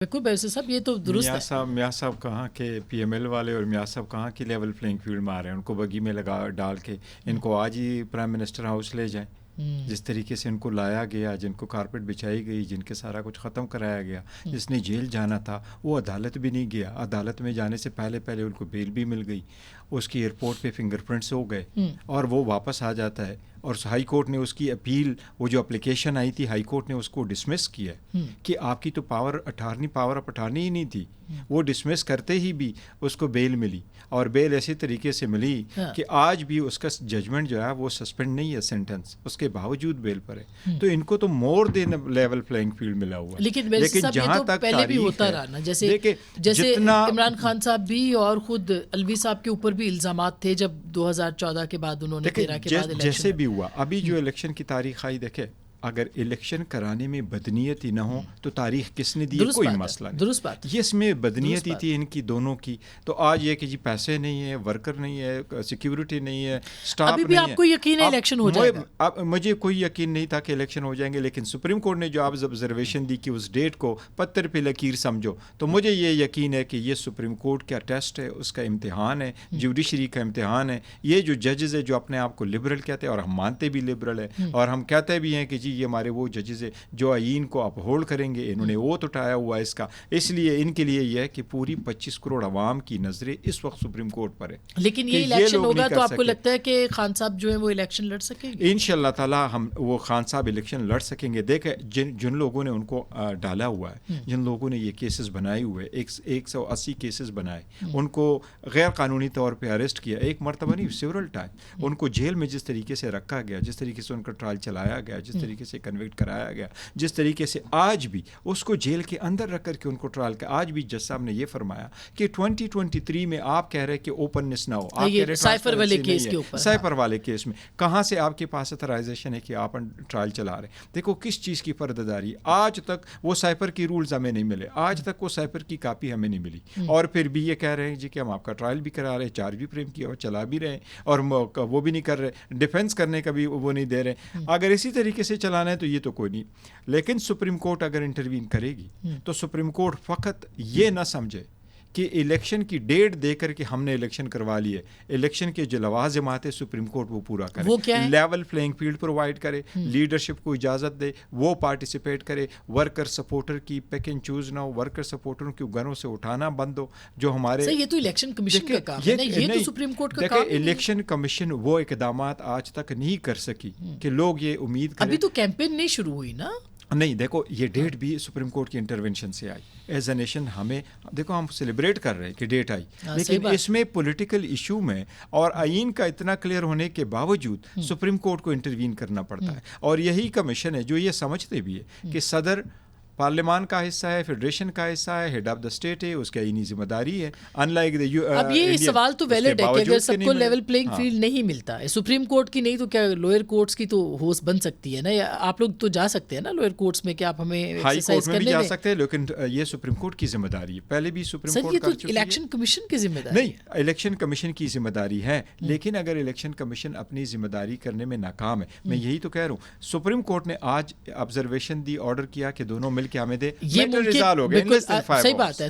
بالکل بیرسٹر صاحب یہ تو درست ہے. میاں صاحب کہاں کہ پی ایم ایل والے اور میاں صاحب کہاں کی لیول پلینگ فیلڈ میں آ رہے ہیں. ان کو بگی میں لگا ڈال کے ان کو آج ہی پرائم منسٹر ہاؤس لے جائیں. جس طریقے سے ان کو لایا گیا, جن کو کارپیٹ بچھائی گئی, جن کے سارا کچھ ختم کرایا گیا, جس نے جیل جانا تھا وہ عدالت بھی نہیں گیا. عدالت میں جانے سے پہلے ان کو بیل بھی مل گئی, اس کی ایئرپورٹ پہ فنگر پرنٹس ہو گئے اور وہ واپس آ جاتا ہے. اور ہائی کورٹ نے اس کی اپیل, وہ جو اپلیکیشن آئی تھی ہائی کورٹ نے اس کو ڈسمس کیا کہ آپ کی تو پاور آف اٹارنی ہی نہیں تھی. وہ ڈسمس کرتے ہی بھی اس کو بیل ملی, اور بیل ایسے طریقے سے ملی کہ آج بھی اس کا ججمنٹ جو ہے وہ سسپینڈ نہیں ہے, سینٹنس اس کے باوجود بیل پر ہے. تو ان کو تو مور دین لیول پلینگ فیلڈ ملا ہوا ہے. لیکن جہاں تک پہلے بھی ہوتا رہا نا, جیسے عمران خان صاحب بھی اور خود الوی صاحب کے اوپر بھی الزامات تھے جب 2014 کے بعد انہوں نے 13 کے بعد جیسے بھی ہوا. ابھی جو الیکشن کی تاریخ آئی, دیکھے اگر الیکشن کرانے میں بدنیت ہی نہ ہو تو تاریخ کس نے دی؟ کوئی مسئلہ نہیں. درست بات. یہ اس میں بدنیت ہی تھی ان کی دونوں کی. تو آج یہ کہ جی پیسے نہیں ہے, ورکر نہیں ہے, سیکیورٹی نہیں ہے, اسٹاف نہیں ہے. ابھی بھی آپ کو یقین ہے الیکشن ہو جائے گا؟ مجھے کوئی یقین نہیں تھا کہ الیکشن ہو جائیں گے, لیکن سپریم کورٹ نے جو آپ آبزرویشن دی کہ اس ڈیٹ کو پتھر پہ لکیر سمجھو, تو مجھے یہ یقین ہے کہ یہ سپریم کورٹ کا ٹیسٹ ہے, اس کا امتحان ہے, جوڈیشری کا امتحان ہے. یہ جو ججز ہے جو اپنے آپ کو لبرل کہتے ہیں, اور ہم مانتے بھی لبرل ہے, اور ہم کہتے بھی ہیں کہ جی یہ ہمارے وہ ججز جو آئین کو اپ ہولڈ کریں گے, انہوں نے ووٹ اٹھایا ہوا ہے اس کا, اس لیے ان کے لیے یہ ہے کہ پوری 25 کروڑ عوام کی نظریں اس وقت سپریم کورٹ پر ہے. لیکن یہ الیکشن ہوگا تو آپ کو لگتا ہے کہ خان صاحب جو ہیں وہ الیکشن لڑ سکیں گے؟ انشاءاللہ تعالی وہ خان صاحب الیکشن لڑ سکیں گے. دیکھیں جن لوگوں نے ان کو ڈالا ہوا ہے, جن لوگوں نے یہ کیسز بنائے ہوئے, 180 کیسز بنائے, ان کو غیر قانونی طور پہ اریسٹ کیا, ایک مرتبہ نہیں سیورل ٹائم, ان کو جیل میں جس طریقے سے رکھا گیا, جس طریقے سے ان کا ٹرائل چلایا گیا, جس طریقے سے کنوکٹ کرایا گیا, جس طریقے سے آج بھی اس کو جیل کے اندر رکھ کر کے ان کو ٹرائل کیا. آج بھی جج صاحب نے یہ فرمایا کہ 2023 میں آپ کہہ رہے کہ اوپننس نہ ہو, آپ کہہ رہے سائفر والے کیس کے اوپر, سائفر والے کیس میں کہاں سے آپ کے پاس اتھرائزیشن ہے کہ آپ ٹرائل چلا رہے ہیں؟ دیکھو کس چیز کی پردہ. آج تک وہ سائفر کی رولز ہمیں نہیں ملے, آج تک وہ سائفر کی کاپی ہمیں نہیں ملی, اور پھر بھی یہ کہہ رہے ہیں جی کہ ہم آپ کا ٹرائل بھی کرا رہے ہیں, چارج بھی فریم کیا اور چلا بھی رہے ہیں, اور وہ بھی نہیں کر رہے, ڈیفینس کرنے کا بھی وہ نہیں دے رہے. اگر اسی طریقے سے چلانا ہے تو یہ تو کوئی نہیں. لیکن سپریم کورٹ اگر انٹروین کرے گی تو سپریم کورٹ فقط یہ نہ سمجھے کہ الیکشن کی ڈیٹ دے کر کے ہم نے الیکشن کروا لی ہے. الیکشن کے جو لوازمات ہے سپریم کورٹ وہ پورا کرے, لیول پلینگ فیلڈ پرووائڈ کرے, لیڈرشپ کو اجازت دے, وہ پارٹیسپیٹ کرے, ورکر سپورٹر کی پیک اینڈ چوز نہ ہو, ورکر سپورٹروں کے گھروں سے اٹھانا بند ہو. جو ہمارے یہ تو الیکشن کمیشن کا کام ہے, یہ تو سپریم کورٹ کا کام ہے. الیکشن کمیشن وہ اقدامات آج تک نہیں کر سکی کہ لوگ یہ امید کریں. ابھی تو کیمپین نہیں شروع ہوئی نا. نہیں, دیکھو یہ ڈیٹ بھی سپریم کورٹ کی انٹرونشن سے آئی. ایز اے نیشن ہمیں دیکھو ہم سیلیبریٹ کر رہے ہیں کہ ڈیٹ آئی, لیکن اس میں پولیٹیکل ایشو میں اور آئین کا اتنا کلیئر ہونے کے باوجود سپریم کورٹ کو انٹروین کرنا پڑتا ہے. اور یہی کمیشن ہے جو یہ سمجھتے بھی ہے کہ صدر پارلیمان کا حصہ ہے, فیڈریشن کا حصہ ہے, ہیڈ آف دا اسٹیٹ ہے, اس کی آئینی ذمہ داری ہے. ان لائک اب یہ سوال تو ویلڈ ہے کہ اگر سب کو لیول پلینگ فیلڈ نہیں ملتا ہے, سپریم کورٹ کی نہیں تو کیا لوئر کورٹس کی تو ہوسٹ بن سکتی ہے نا. آپ لوگ تو جا سکتے ہیں نا لوئر کورٹس میں کہ آپ ہمیں ہائی کورٹ میں بھی جا سکتے ہیں, لیکن یہ سپریم کورٹ کی ذمہ داری ہے. پہلے بھی سپریم کورٹ کر چکی ہے. الیکشن کمیشن کی ذمہ داری نہیں, الیکشن کمیشن کی ذمہ داری ہے, لیکن اگر الیکشن کمیشن اپنی ذمہ داری کرنے میں ناکام ہے, میں یہی تو کہہ رہا ہوں, سپریم کورٹ نے آج آبزرویشن دی, آرڈر کیا کہ دونوں مل کے ہمیں دے, صحیح بات ہے.